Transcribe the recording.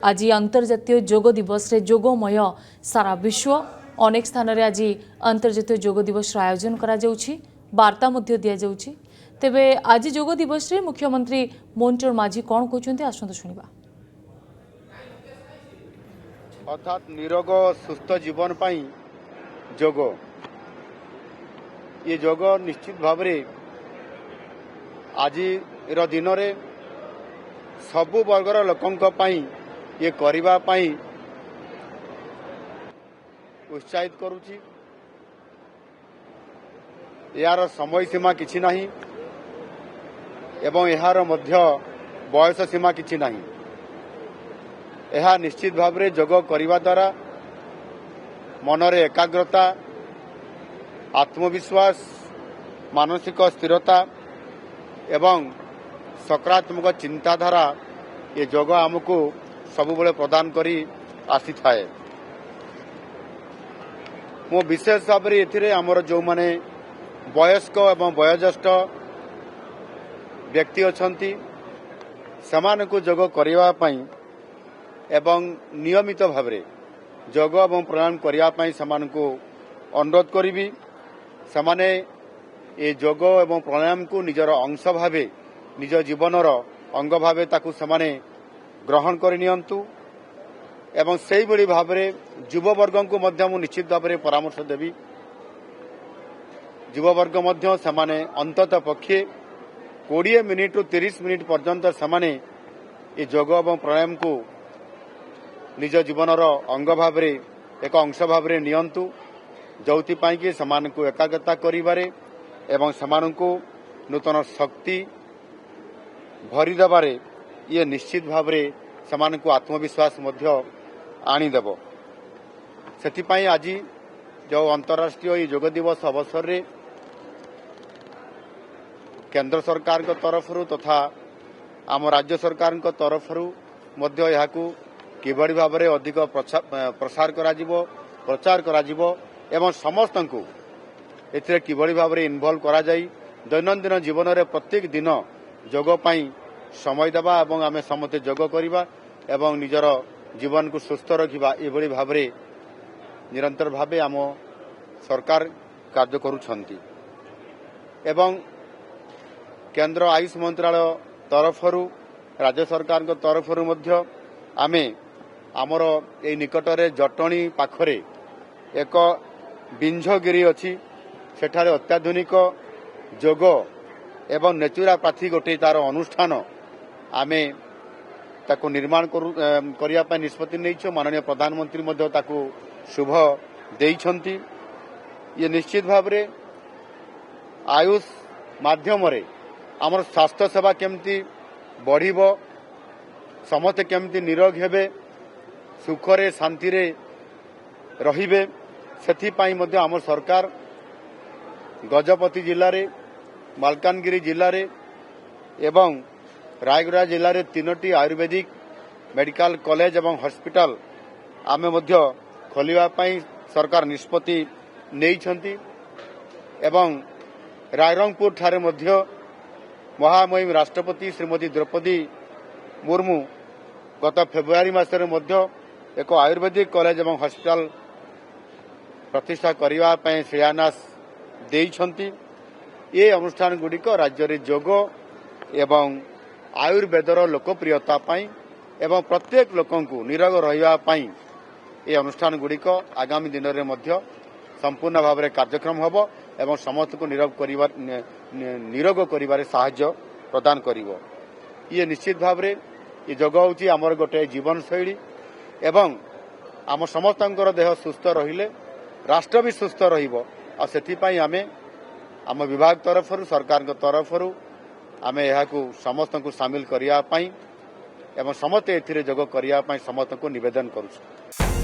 आज अंतर्जातीय योग दिवस रे योगमय सारा विश्व अनेक स्थान रे आज अंतर्जातीय योग दिवस आयोजन करा जाउछि वार्ता मध्य दिया जाउछि। तेबे आज योग दिवस रे मुख्यमंत्री मोहन माझी कौन कहते आसतु शुणा। अर्थात निरोग सुस्थ जीवन पाई योग ये योग निश्चित भाव आज दिन में सबु वर्गर लोकों पाई ये करिबा पाई उत्साहित करुछि। यार समय सीमा किछि नाही एवं यार मध्य बयस सीमा किछि नाही। यह निश्चित भाव में योग करिबा द्वारा मनरे एकाग्रता, आत्मविश्वास, मानसिक स्थिरता एवं सकारात्मक चिंताधारा ये योग आमको सबुबले प्रदान करी आसी थाए। मो विशेष भाव में एथिरे आमर जो माने वयस्क एवं वयोज्येष्ठ व्यक्ति अछंती समानकु योग करिवा पई एवं नियमित भाव में योग एवं प्राणायाम करिवा पई समानकु अनुरोध करिबी। समाने ए योग एवं प्राणायाम को निजर अंश भावे निज जीवनर अंग भावे ताकू समाने ग्रहण करनियंतु एवं सेही बड़ी भाव में युववर्ग को मध्य मु निश्चित भाव में परामर्श देवी। युववर्ग मध्य समाने अंतत पक्षे 20 मिनिट रु 30 मिनिट पर्यंत समाने ये योग एवं प्राणायाम को निज जीवनर अंग भाव में एक अंश भाव में नियंतु, जोथि पाई कि समान को एकाग्रता करिबारे एवं समान को नूतन शक्ति भरी देबारे ये निश्चित भाव में समान को आत्मविश्वास मध्य आनीदेव। सेथिपाई आज जो अंतर्राष्ट्रीय योग दिवस अवसर रे केंद्र सरकार को तरफ तथा आम राज्य सरकार को तरफ मध्य याकू किभली भाव में अधिक प्रसार प्रचार करा एवं समस्त को एथिरे किभली भाव में इन्वॉल्व करा जाई दैनंदिन जीवन में प्रत्येक दिन योग पाई समय देवा एवं आमे समस्त योग करिबा एवं निजर जीवन को सुस्थ रखिबा एभली भाव में निरंतर भावे आम सरकार कार्य करुछंती। एवं केंद्र आयुष मंत्रालय तरफरु राज्य सरकार को तरफरु मध्य आमे आमर ए निकटरे जटणी पाखरे एक बिंझगिरी अछि सेठारे अत्याधुनिक योग एवं नेचुरोपैथी गोटे तार अनुष्ठान आमे ताको निर्माण करिया पय निष्पत्ति नैछो। माननीय प्रधानमंत्री मध्य ताको शुभ देइछंती। ये निश्चित भाव रे आयुष माध्यम रे हमर स्वास्थ्य सेवा केमती बढ़िबो, समस्त केमती निरोग हेबे, सुखरे शांति रे रहिबे, सेथि पाई मध्य हमर सरकार गजपति जिल्ला रे, मालकानगिरी जिल्ला रे एवं रायगड़ा जिल्ला रे 3टी आयुर्वेदिक मेडिकल कॉलेज एवं हॉस्पिटल आमे मध्य खोलिबा पई सरकार निष्पत्ति नेइछंती। एवं रायरंगपुर ठारे मध्य महामहिम राष्ट्रपति श्रीमती द्रौपदी मुर्मू गत फेब्रुआरी मासरे मध्य एक आयुर्वेदिक कॉलेज एवं हॉस्पिटल प्रतिष्ठा करिबा पई शिलान्यास देइछंती। ये अनुष्ठान गुड़िक राज्य रे योग एवं आयुर्वेदर लोकप्रियता पाई एवं प्रत्येक लोकों को निरोग रहिबा पाई ये अनुष्ठान गुड़िक आगामी दिन में मध्य संपूर्ण भाव में कार्यक्रम होबो एवं समस्त को निरोग करिबारे सहायता प्रदान करिवो। ये निश्चित भाव में ये योग होची हमर गोटे जीवन शैली एवं आम समस्तंकर देह सुस्थ रहिले राष्ट्र भी सुस्थ रहिबो। आ सेथि पाई आमे आम विभाग तरफरु सरकार को तरफरु आमे यहाकू समस्त को सामिल करिया पाई एवं समस्त एथिरे योग करिया पाई समस्त को निवेदन करूछु।